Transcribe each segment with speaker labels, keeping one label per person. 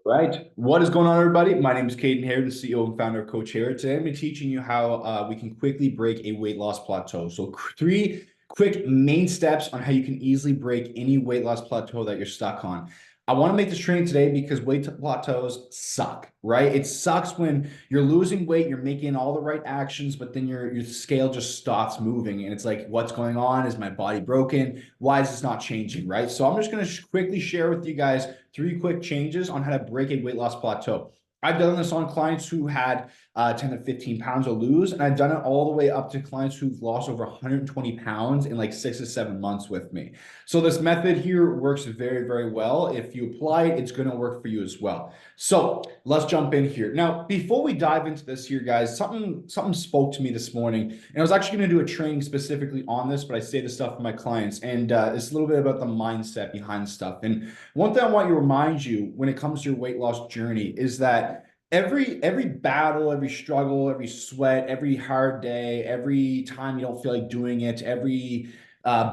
Speaker 1: Right. What is going on, everybody? My name is Caden Hayward, the CEO and founder of Coach Hayward. Today, I'm going to be teaching you how we can quickly break a weight loss plateau. So, three quick main steps on how you can easily break any weight loss plateau that you're stuck on. I want to make this training today because weight plateaus suck, right? It sucks when you're losing weight, you're making all the right actions, but then your scale just stops moving. And it's like, what's going on? Is my body broken? Why is this not changing, right? So I'm just going to quickly share with you guys three quick changes on how to break a weight loss plateau. I've done this on clients who had 10 to 15 pounds to lose, and I've done it all the way up to clients who've lost over 120 pounds in like 6 to 7 months with me. So this method here works very, very well. If you apply it, it's going to work for you as well. So let's jump in here. Now, before we dive into this here, guys, something spoke to me this morning, and I was actually going to do a training specifically on this, but I say this stuff for my clients, and it's a little bit about the mindset behind stuff. And one thing I want to remind you when it comes to your weight loss journey is that every battle, every struggle, every sweat, every hard day, every time you don't feel like doing it, every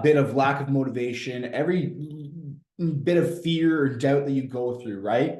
Speaker 1: bit of lack of motivation, every bit of fear or doubt that you go through, right?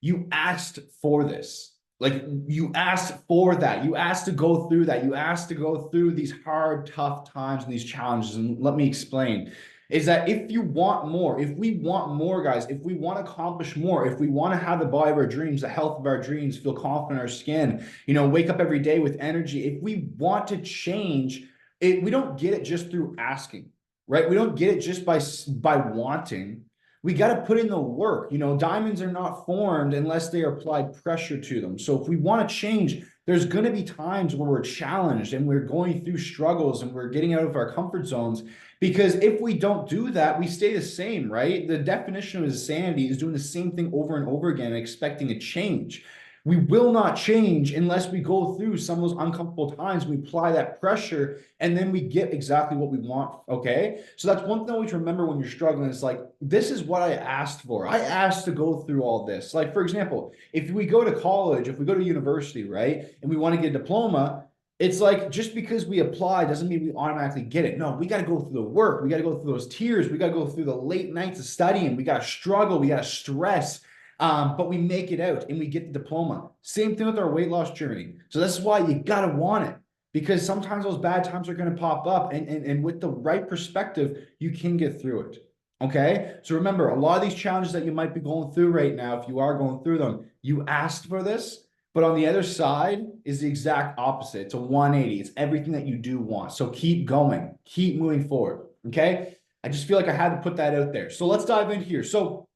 Speaker 1: You asked for this. Like you asked for that. You asked to go through that. You asked to go through these hard, tough times and these challenges. And let me explain is that if you want more, if we want more, guys, if we want to accomplish more, if we want to have the body of our dreams, the health of our dreams, feel confident in our skin, wake up every day with energy, if we want to change it, we don't get it just through asking, right? We don't get it just by wanting. We got to put in the work. Diamonds are not formed unless they are applied pressure to them. So if we want to change, there's going to be times where we're challenged and we're going through struggles and we're getting out of our comfort zones. Because if we don't do that, we stay the same, right? The definition of insanity is doing the same thing over and over again and expecting a change. We will not change unless we go through some of those uncomfortable times. We apply that pressure and then we get exactly what we want. Okay. So that's one thing always remember when you're struggling. It's like, this is what I asked for. I asked to go through all this. Like, for example, if we go to college, if we go to university, right, and we want to get a diploma, it's like just because we apply doesn't mean we automatically get it. No, we got to go through the work. We got to go through those tears. We got to go through the late nights of studying. We got to struggle. We got to stress. But we make it out and we get the diploma. Same thing with our weight loss journey. So this is why you got to want it, because sometimes those bad times are going to pop up. And with the right perspective, you can get through it. Okay. So remember, a lot of these challenges that you might be going through right now, if you are going through them, you asked for this. But on the other side is the exact opposite. It's a 180. It's everything that you do want. So keep going, keep moving forward. Okay. I just feel like I had to put that out there. So let's dive in here. So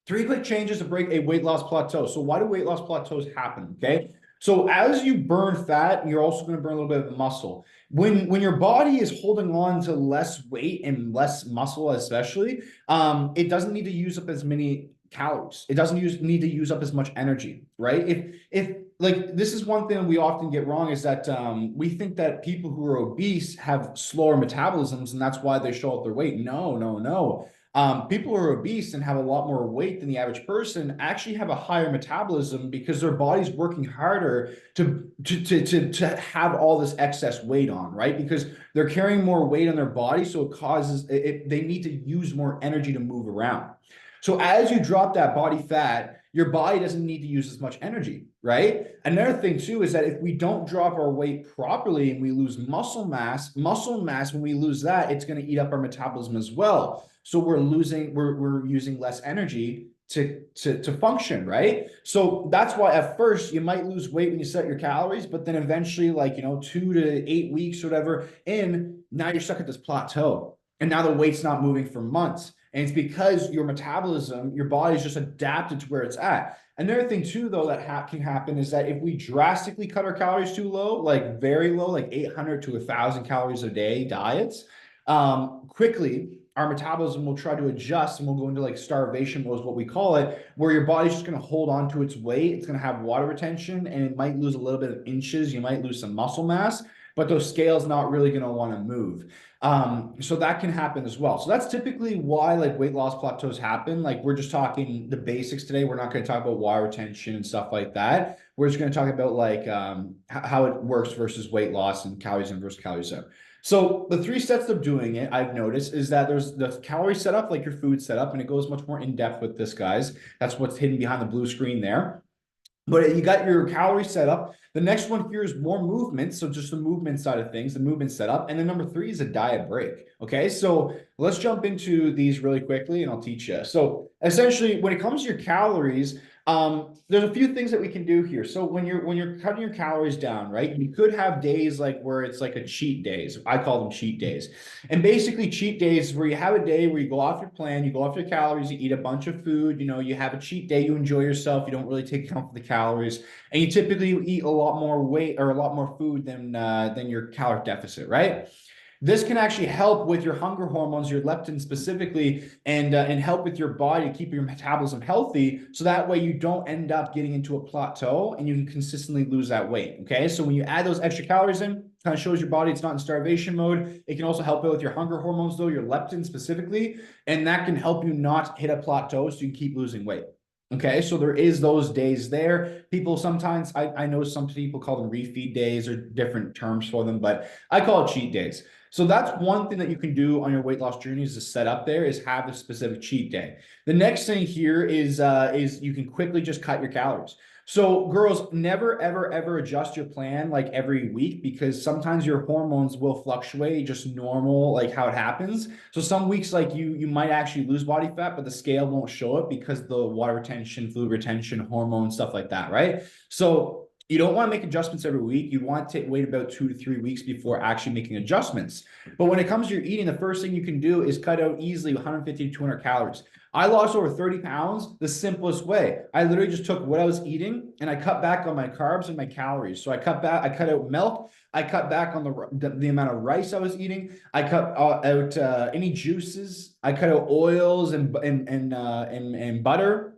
Speaker 1: three quick changes to break a weight loss plateau. So why do weight loss plateaus happen? Okay. So as you burn fat, you're also going to burn a little bit of muscle. When your body is holding on to less weight and less muscle, especially, it doesn't need to use up as many calories. It doesn't need to use up as much energy, right? If like this is one thing we often get wrong is that we think that people who are obese have slower metabolisms and that's why they show up their weight. No, no, no. People who are obese and have a lot more weight than the average person actually have a higher metabolism because their body's working harder to have all this excess weight on, right? Because they're carrying more weight on their body, so it causes they need to use more energy to move around. So as you drop that body fat, your body doesn't need to use as much energy, right? Another thing too is that if we don't drop our weight properly and we lose muscle mass, when we lose that, it's going to eat up our metabolism as well. So we're using less energy to function, right? So that's why at first you might lose weight when you set your calories, but then eventually, like 2 to 8 weeks or whatever now you're stuck at this plateau. And now the weight's not moving for months. And it's because your metabolism, your body's just adapted to where it's at. Another thing too, though, that can happen is that if we drastically cut our calories too low, like very low, like 800 to 1,000 calories a day diets, quickly our metabolism will try to adjust and we'll go into like starvation mode is what we call it, where your body's just going to hold on to its weight. It's going to have water retention and it might lose a little bit of inches. You might lose some muscle mass, but those scales not really going to want to move. So that can happen as well. So that's typically why like weight loss plateaus happen. Like we're just talking the basics today. We're not going to talk about water retention and stuff like that. We're just going to talk about like how it works versus weight loss and calories in versus calories out. So the three steps of doing it, I've noticed, is that there's the calorie setup, like your food setup, and it goes much more in depth with this, guys. That's what's hidden behind the blue screen there. But you got your calorie set up. The next one here is more movement. So just the movement side of things, the movement setup. And then number three is a diet break. Okay. So let's jump into these really quickly and I'll teach you. So essentially, when it comes to your calories, there's a few things that we can do here. So when you're cutting your calories down, right? You could have days like where it's like a cheat days. I call them cheat days. And basically cheat days where you have a day where you go off your plan, you go off your calories, you eat a bunch of food, you have a cheat day, you enjoy yourself, you don't really take account for the calories, and you typically eat a lot more weight or a lot more food than your caloric deficit, right? This can actually help with your hunger hormones, your leptin specifically, and help with your body to keep your metabolism healthy. So that way you don't end up getting into a plateau and you can consistently lose that weight. Okay. So when you add those extra calories in, kind of shows your body it's not in starvation mode. It can also help out with your hunger hormones, though, your leptin specifically, and that can help you not hit a plateau so you can keep losing weight. Okay, so there is those days there. People sometimes, I know some people call them refeed days or different terms for them, but I call it cheat days. So that's one thing that you can do on your weight loss journey is to set up there is have a specific cheat day. The next thing here is you can quickly just cut your calories. So girls, never, ever, ever adjust your plan like every week because sometimes your hormones will fluctuate just normal, like how it happens. So some weeks like you might actually lose body fat, but the scale won't show it because the water retention, fluid retention, hormones, stuff like that, right? So you don't want to make adjustments every week. You want to wait about 2 to 3 weeks before actually making adjustments. But when it comes to your eating, the first thing you can do is cut out easily 150 to 200 calories. I lost over 30 pounds the simplest way. I literally just took what I was eating and I cut back on my carbs and my calories. So I cut out milk. I cut back on the amount of rice I was eating. I cut out any juices. I cut out oils and butter.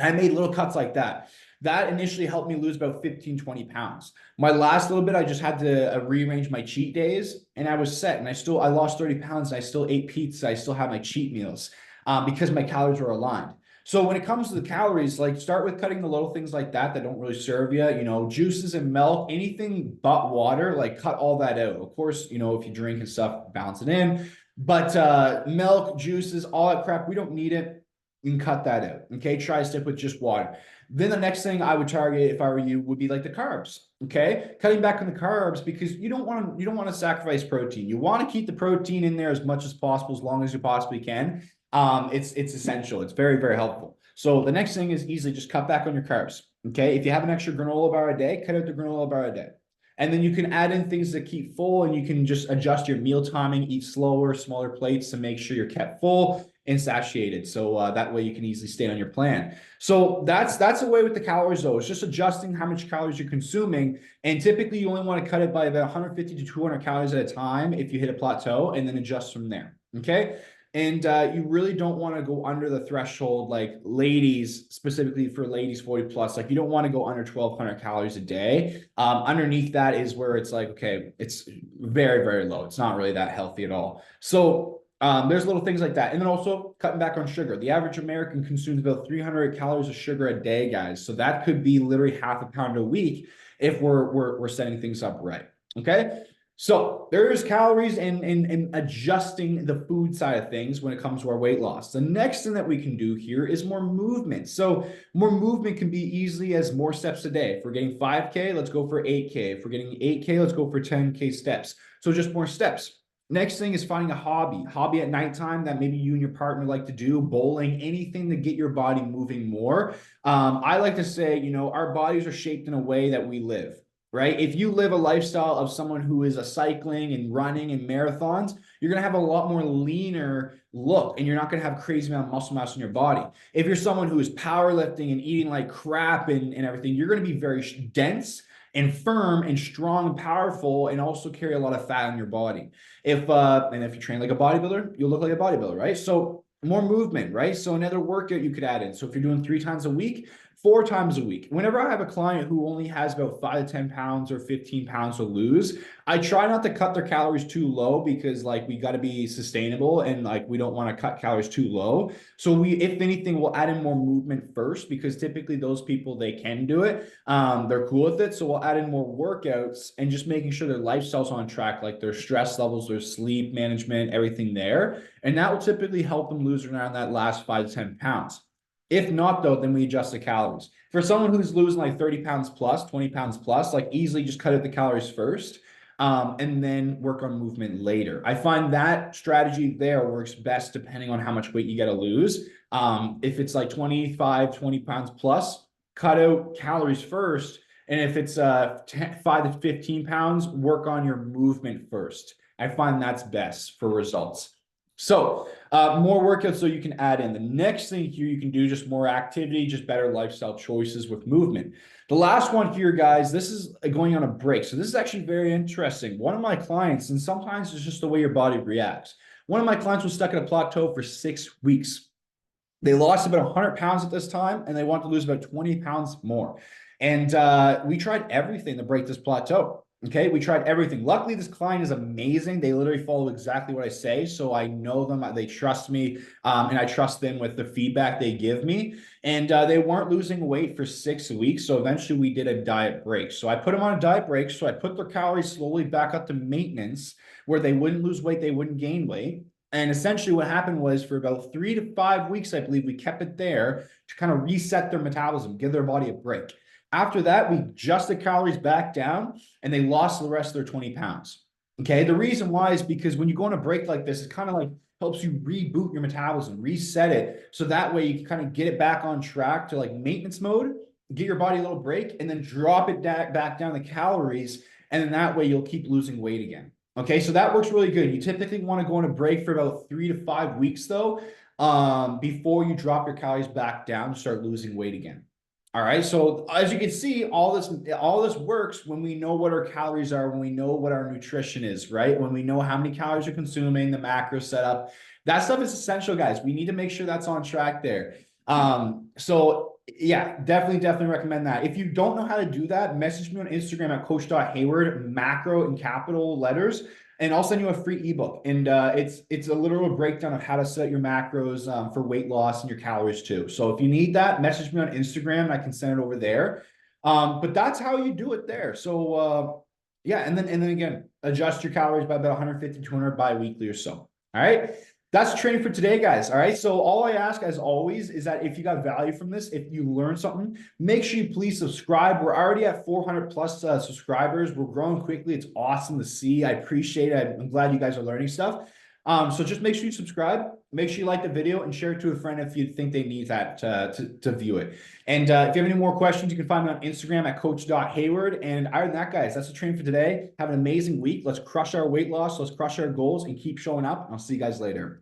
Speaker 1: I made little cuts like that. That initially helped me lose about 15, 20 pounds. My last little bit, I just had to rearrange my cheat days and I was set. And I lost 30 pounds and I still ate pizza. I still had my cheat meals because my calories were aligned. So when it comes to the calories, like start with cutting the little things like that don't really serve you, juices and milk, anything but water, like cut all that out. Of course, if you drink and stuff, balance it in. But milk, juices, all that crap, we don't need it. You can cut that out. Okay. Try to stick with just water. Then the next thing I would target if I were you would be like the carbs. Okay. Cutting back on the carbs because you don't want to sacrifice protein. You want to keep the protein in there as much as possible, as long as you possibly can. It's essential. It's very, very helpful. So the next thing is easily just cut back on your carbs. Okay. If you have an extra granola bar a day, cut out the granola bar a day. And then you can add in things that keep full and you can just adjust your meal timing, eat slower, smaller plates to make sure you're kept full and satiated. So that way you can easily stay on your plan. So that's the way with the calories though. It's just adjusting how much calories you're consuming. And typically you only want to cut it by about 150 to 200 calories at a time if you hit a plateau and then adjust from there. Okay. And you really don't want to go under the threshold, like ladies, specifically for ladies 40 plus, like you don't want to go under 1,200 calories a day. Underneath that is where it's like, okay, it's very, very low. It's not really that healthy at all. So there's little things like that. And then also cutting back on sugar. The average American consumes about 300 calories of sugar a day, guys. So that could be literally half a pound a week if we're setting things up right. Okay. So there's calories and adjusting the food side of things when it comes to our weight loss. The next thing that we can do here is more movement. So more movement can be easily as more steps a day. If we're getting 5K, let's go for 8K. If we're getting 8K, let's go for 10K steps. So just more steps. Next thing is finding a hobby at nighttime that maybe you and your partner like to do, bowling, anything to get your body moving more. I like to say, our bodies are shaped in a way that we live. Right? If you live a lifestyle of someone who is a cycling and running and marathons, you're going to have a lot more leaner look and you're not going to have crazy amount of muscle mass in your body. If you're someone who is powerlifting and eating like crap and everything, you're going to be very dense and firm and strong and powerful and also carry a lot of fat on your body. If you train like a bodybuilder, you'll look like a bodybuilder, right? So more movement, right? So another workout you could add in. So if you're doing 3 times a week, 4 times a week. Whenever I have a client who only has about 5 to 10 pounds or 15 pounds to lose, I try not to cut their calories too low because like we got to be sustainable and like we don't want to cut calories too low. So we, if anything, we'll add in more movement first because typically those people, they can do it. They're cool with it. So we'll add in more workouts and just making sure their lifestyle's on track, like their stress levels, their sleep management, everything there. And that will typically help them lose around that last 5 to 10 pounds. If not, though, then we adjust the calories. For someone who's losing like 30 pounds plus, 20 pounds plus, like easily just cut out the calories first, and then work on movement later. I find that strategy there works best depending on how much weight you got to lose. If it's like 25, 20 pounds plus, cut out calories first. And if it's 5 to 15 pounds, work on your movement first. I find that's best for results. So more workouts so you can add in. The next thing here you can do, just more activity, just better lifestyle choices with movement. The last one here, guys, this is going on a break. So this is actually very interesting. One of my clients, and sometimes it's just the way your body reacts. One of my clients was stuck at a plateau for 6 weeks. They lost about 100 pounds at this time, and they want to lose about 20 pounds more. And we tried everything to break this plateau. Okay, we tried everything. Luckily, this client is amazing. They literally follow exactly what I say. So I know them, they trust me, and I trust them with the feedback they give me. And they weren't losing weight for 6 weeks. So eventually we did a diet break. So I put them on a diet break. So I put their calories slowly back up to maintenance where they wouldn't lose weight, they wouldn't gain weight. And essentially what happened was for about 3 to 5 weeks, I believe, we kept it there to kind of reset their metabolism, give their body a break. After that, we adjusted calories back down and they lost the rest of their 20 pounds. Okay. The reason why is because when you go on a break like this, it kind of like helps you reboot your metabolism, reset it. So that way you can kind of get it back on track to like maintenance mode, get your body a little break, and then drop it back down the calories. And then that way you'll keep losing weight again. Okay. So that works really good. You typically want to go on a break for about 3 to 5 weeks though, before you drop your calories back down to start losing weight again. All right. So as you can see, all this works when we know what our calories are, when we know what our nutrition is, right? When we know how many calories you're consuming, the macro setup, that stuff is essential, guys. We need to make sure that's on track there. So yeah, definitely recommend that. If you don't know how to do that, message me on Instagram at coach.hayward, macro in capital letters. And I'll send you a free ebook. And it's a literal breakdown of how to set your macros for weight loss and your calories too. So if you need that, message me on Instagram and I can send it over there. But that's how you do it there. So yeah, and then again, adjust your calories by about 150 to 200 bi-weekly or so. All right. That's training for today, guys. All right. So all I ask, as always, is that if you got value from this, if you learned something, make sure you please subscribe. We're already at 400 plus subscribers. We're growing quickly. It's awesome to see. I appreciate it. I'm glad you guys are learning stuff. So just make sure you subscribe. Make sure you like the video and share it to a friend if you think they need that to view it. And if you have any more questions, you can find me on Instagram at coach.hayward. And other than that, guys, that's the training for today. Have an amazing week. Let's crush our weight loss. Let's crush our goals and keep showing up. I'll see you guys later.